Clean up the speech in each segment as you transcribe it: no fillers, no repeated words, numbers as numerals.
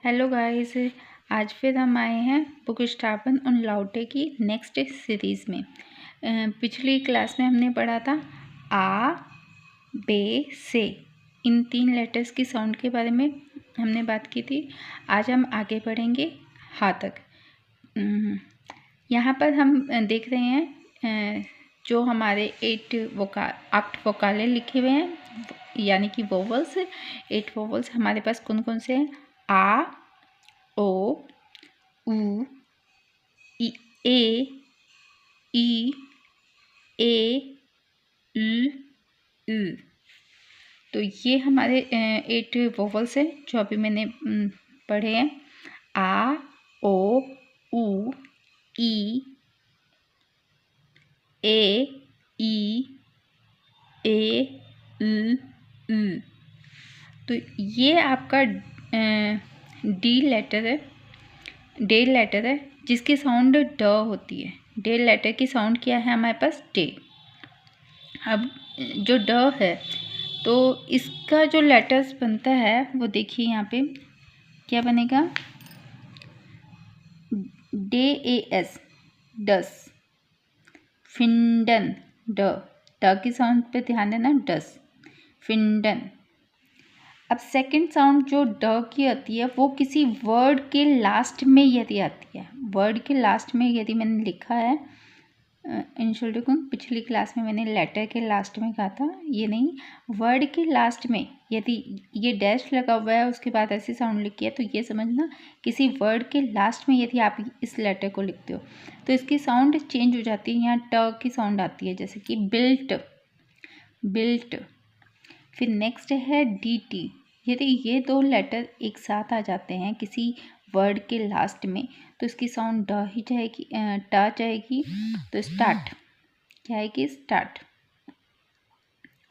Hello guys, आज फिर हम आए हैं बुक स्टापन उन लाउटे की नेक्स्ट सीरीज़ में। पिछली क्लास में हमने पढ़ा था आ, बे, से, इन 3 लेटर्स की साउंड के बारे में हमने बात की थी। आज हम आगे बढ़ेंगे हा तक। यहाँ पर हम देख रहे हैं जो हमारे 8 वोकाले लिखे हुए हैं, यानी कि वोवल्स। 8 वोवल्स हमारे पास कौन कौन से हैं? आ, ओ, उ, ए, ई, उ। तो ये हमारे 8 वोवल्स हैं जो अभी मैंने पढ़े हैं। आ, ओ, उ, ई, उ। तो ये आपका डी लेटर है जिसकी साउंड ड होती है। डे लेटर की साउंड क्या है हमारे पास? डे। अब जो ड है तो इसका जो लेटर्स बनता है वो देखिए यहाँ पे क्या बनेगा? डे ए एस, डस। फिंडन, ड की साउंड पे ध्यान देना, डस, फिंडन। अब सेकंड साउंड जो ड की आती है वो किसी वर्ड के लास्ट में यदि आती है, वर्ड के लास्ट में यदि मैंने लिखा है पिछली क्लास में मैंने लेटर के लास्ट में कहा था, ये नहीं, वर्ड के लास्ट में यदि ये डैश लगा हुआ है उसके बाद ऐसी साउंड लिखी है तो ये समझना किसी वर्ड के लास्ट में यदि आप इस लेटर को लिखते हो तो इसकी साउंड चेंज हो जाती है। यहाँ ट की साउंड आती है, जैसे कि बिल्ट। फिर नेक्स्ट है डी टी। यदि ये 2 लेटर एक साथ आ जाते हैं किसी वर्ड के लास्ट में तो इसकी साउंड ड ही जाएगी, टा जाएगी। तो स्टार्ट क्या आएगी? Start.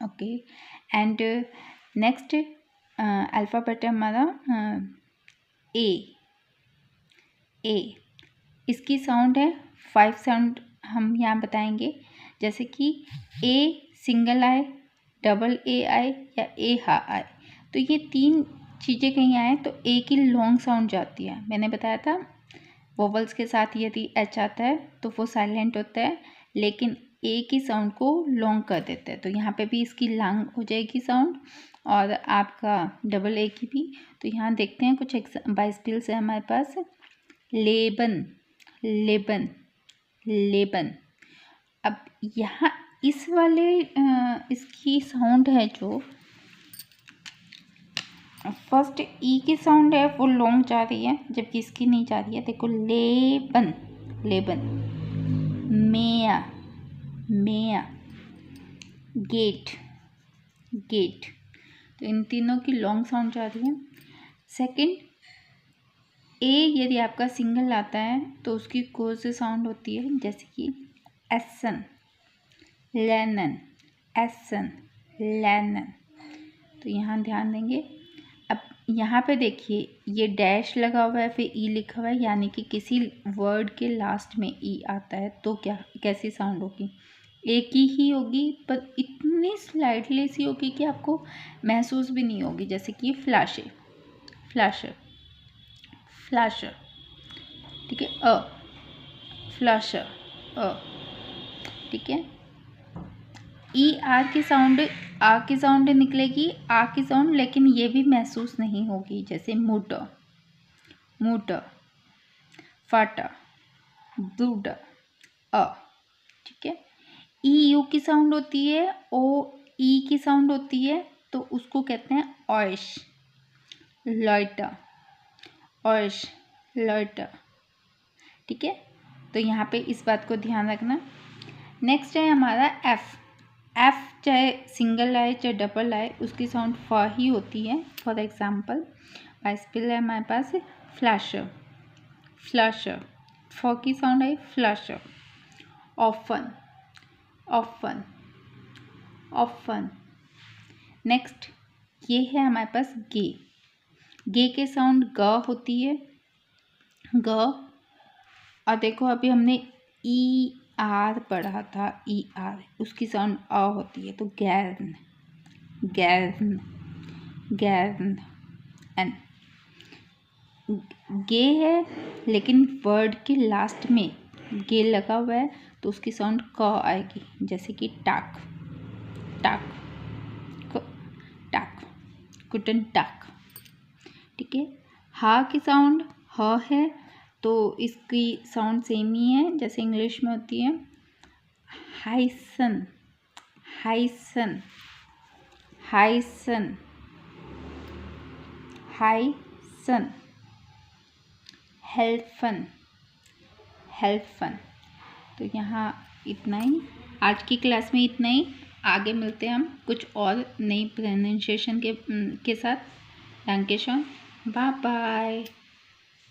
Okay. And next alphabet है हमारा ए। इसकी साउंड है 5 साउंड हम यहाँ बताएंगे, जैसे कि ए सिंगल आए, डबल ए आए या ए हा आए। तो ये 3 चीज़ें कहीं आए तो ए की लॉन्ग साउंड जाती है। मैंने बताया था वोवल्स के साथ यदि एच आता है तो वो साइलेंट होता है, लेकिन ए की साउंड को लॉन्ग कर देता है। तो यहाँ पे भी इसकी लॉन्ग हो जाएगी साउंड और आपका डबल ए की भी। तो यहाँ देखते हैं कुछ बाइस्पिल्स है हमारे पास। लेबन। अब यहाँ इस वाले इसकी साउंड है जो फर्स्ट ई की साउंड है वो लॉन्ग जा रही है जबकि इसकी नहीं जा रही है। देखो, लेबन, मेया, गेट। तो इन तीनों की लॉन्ग साउंड जा रही है। सेकंड, ए यदि आपका सिंगल आता है तो उसकी कोई से साउंड होती है, जैसे कि एसन, लैनन। तो यहाँ ध्यान देंगे। अब यहाँ पे देखिए ये डैश लगा हुआ है, फिर ई लिखा हुआ है, यानी कि किसी वर्ड के लास्ट में ई आता है तो कैसी साउंड होगी? एक ही होगी, पर इतनी स्लाइटली सी होगी कि आपको महसूस भी नहीं होगी, जैसे कि फ्लैशर। ठीक है, फ्लैशर, ठीक है। ई आ की साउंड निकलेगी, आ की साउंड, लेकिन ये भी महसूस नहीं होगी, जैसे मोटर, फाटा, दूडा, ठीक है। ई यू की साउंड होती है, ओ ई की साउंड होती है, तो उसको कहते हैं ऑयश, लॉयटा, ठीक है। तो यहाँ पे इस बात को ध्यान रखना। नेक्स्ट है हमारा एफ चाहे सिंगल आए चाहे डबल आए उसकी साउंड फ ही होती है। फॉर एग्जाम्पल बाइस्पिल है हमारे पास फ्लैशर, फ की साउंड आई फ्लैशर। ऑफन। नेक्स्ट ये है हमारे पास गे के साउंड ग होती है, ग। और देखो अभी हमने ई आर पढ़ा था, ई आर, उसकी साउंड अ होती है, तो गैरन। एन। गे है लेकिन वर्ड के लास्ट में गे लगा हुआ है तो उसकी साउंड क आएगी, जैसे कि टाक, टाक, टाक, कुटन टाक। ठीक है। हा की साउंड ह है तो इसकी साउंड सेम ही है जैसे इंग्लिश में होती है। हाइसन, हाइसन, हाइसन, हाइसन, हेल्फन, हेल्फन। तो यहाँ इतना ही, आज की क्लास में इतना ही। आगे मिलते हैं हम कुछ और नई प्रोनाउंसिएशन के साथ। Thank you so, bye bye.